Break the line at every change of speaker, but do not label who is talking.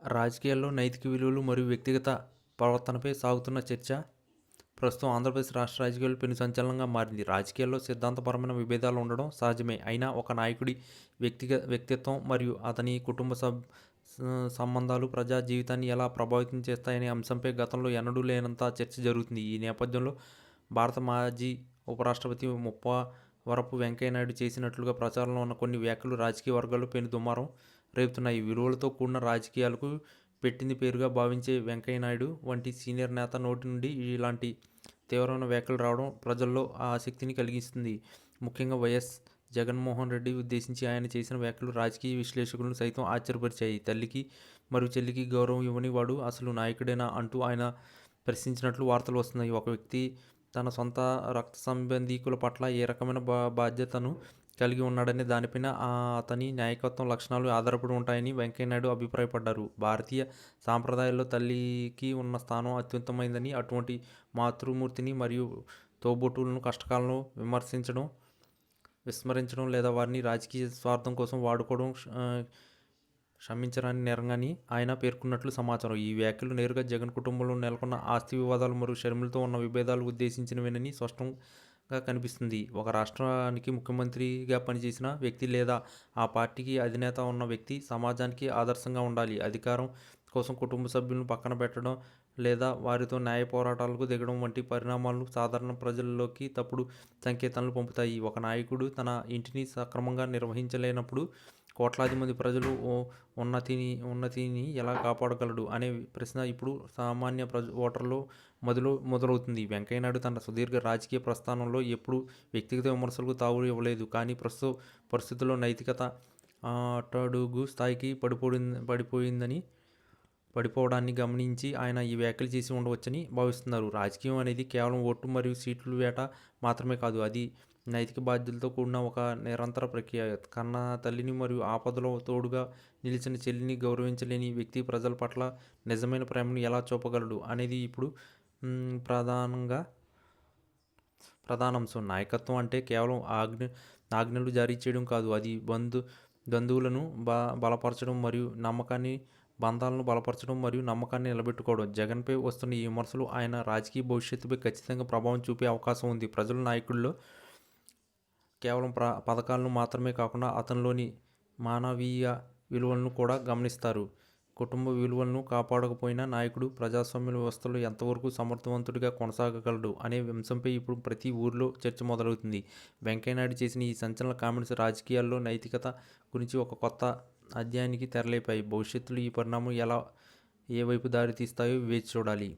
రాజకీయాల్లో నైతిక విలువలు మరియు వ్యక్తిగత ప్రవర్తనపై సాగుతున్న చర్చ ప్రస్తుతం ఆంధ్రప్రదేశ్ రాష్ట్ర రాజకీయాల్లో పెను సంచలనంగా మారింది. రాజకీయాల్లో సిద్ధాంతపరమైన విభేదాలు ఉండడం సహజమే. అయినా ఒక నాయకుడి వ్యక్తిత్వం మరియు అతని కుటుంబ సంబంధాలు ప్రజా జీవితాన్ని ఎలా ప్రభావితం చేస్తాయనే అంశంపై గతంలో ఎన్నడూ లేనంత చర్చ జరుగుతుంది. ఈ నేపథ్యంలో భారత మాజీ ఉపరాష్ట్రపతి ముప్పవరపు వెంకయ్యనాయుడు చేసినట్లుగా ప్రచారంలో ఉన్న కొన్ని వ్యాఖ్యలు రాజకీయ వర్గాల్లో పెను దుమారం రేపుతున్నాయి. విలువలతో కూడిన రాజకీయాలకు పెట్టింది పేరుగా భావించే వెంకయ్యనాయుడు వంటి సీనియర్ నేత నోటి నుండి ఇలాంటి తీవ్రమైన వ్యాఖ్యలు రావడం ప్రజల్లో ఆసక్తిని కలిగిస్తుంది. ముఖ్యంగా వైఎస్ జగన్మోహన్ రెడ్డి ఉద్దేశించి ఆయన చేసిన వ్యాఖ్యలు రాజకీయ విశ్లేషకులను సైతం ఆశ్చర్యపరిచాయి. తల్లికి మరియు చెల్లికి గౌరవం ఇవ్వని వాడు అసలు నాయకుడేనా అంటూ ఆయన ప్రశ్నించినట్లు వార్తలు వస్తున్నాయి. ఒక వ్యక్తి తన సొంత రక్త సంబంధీకుల పట్ల ఏ రకమైన బాధ్యతను కలిగి ఉన్నాడనే దానిపైన అతని నాయకత్వం లక్షణాలు ఆధారపడి ఉంటాయని వెంకయ్యనాయుడు అభిప్రాయపడ్డారు. భారతీయ సాంప్రదాయాల్లో తల్లికి ఉన్న స్థానం అత్యుత్తమైందని, అటువంటి మాతృమూర్తిని మరియు తోబుట్టువులను కష్టకాలంలో విస్మరించడం లేదా వారిని రాజకీయ స్వార్థం కోసం వాడుకోవడం క్షమించరాని నేరంగాని ఆయన పేర్కొన్నట్లు సమాచారం. ఈ వ్యాఖ్యలు నేరుగా జగన్ కుటుంబంలో నెలకొన్న ఆస్తి వివాదాలు మరియు షర్మిలతో ఉన్న విభేదాలు ఉద్దేశించినవేనని స్పష్టంగా కనిపిస్తుంది. ఒక రాష్ట్రానికి ముఖ్యమంత్రిగా పనిచేసిన వ్యక్తి లేదా ఆ పార్టీకి అధినేత ఉన్న వ్యక్తి సమాజానికి ఆదర్శంగా ఉండాలి. అధికారం కోసం కుటుంబ సభ్యులను పక్కన పెట్టడం లేదా వారితో న్యాయ పోరాటాలకు దిగడం వంటి పరిణామాలు సాధారణ ప్రజల్లోకి తప్పుడు సంకేతాలను పంపుతాయి. ఒక నాయకుడు తన ఇంటిని సక్రమంగా నిర్వహించలేనప్పుడు కోట్లాది మంది ప్రజలు ఉన్నతిని ఎలా కాపాడగలడు అనే ప్రశ్న ఇప్పుడు సామాన్య ఓటర్లో మొదలవుతుంది. వెంకయ్యనాయుడు తన సుదీర్ఘ రాజకీయ ప్రస్థానంలో ఎప్పుడూ వ్యక్తిగత విమర్శలకు తావు ఇవ్వలేదు. కానీ ప్రస్తుత పరిస్థితుల్లో నైతికత అట్టడుగు స్థాయికి పడిపోవడాన్ని గమనించి ఆయన ఈ వ్యాఖ్యలు చేసి ఉండవచ్చని భావిస్తున్నారు. రాజకీయం అనేది కేవలం ఓటు మరియు సీట్ల వేట మాత్రమే కాదు. అది నైతిక బాధ్యతలతో కూడిన ఒక నిరంతర ప్రక్రియ. కన్న తల్లిని మరియు ఆపదలో తోడుగా నిలిచిన చెల్లిని గౌరవించలేని వ్యక్తి ప్రజల పట్ల నిజమైన ప్రేమను ఎలా చూపగలడు అనేది ఇప్పుడు ప్రధానాంశం. నాయకత్వం అంటే కేవలం ఆజ్ఞలు జారీ చేయడం కాదు. అది బంధువులను బలపరచడం మరియు బంధాలను బలపరచడం మరియు నమ్మకాన్ని నిలబెట్టుకోవడం. జగన్పై వస్తున్న ఈ విమర్శలు ఆయన రాజకీయ భవిష్యత్తుపై ఖచ్చితంగా ప్రభావం చూపే అవకాశం ఉంది. ప్రజలు నాయకుల్లో కేవలం పథకాలను మాత్రమే కాకుండా అతనిలోని మానవీయ విలువలను కూడా గమనిస్తారు. కుటుంబ విలువలను కాపాడకపోయినా నాయకుడు ప్రజాస్వామ్య వ్యవస్థలో ఎంతవరకు సమర్థవంతుడిగా కొనసాగగలడు అనే అంశంపై ఇప్పుడు ప్రతి ఊరిలో చర్చ మొదలవుతుంది. వెంకయ్యనాయుడు చేసిన ఈ సంచలన కామెంట్స్ రాజకీయాల్లో నైతికత గురించి ఒక కొత్త అధ్యాయానికి తెరలేపాయి. భవిష్యత్తులో ఈ పరిణామం ఏ వైపు దారి తీస్తాయో వేచి చూడాలి.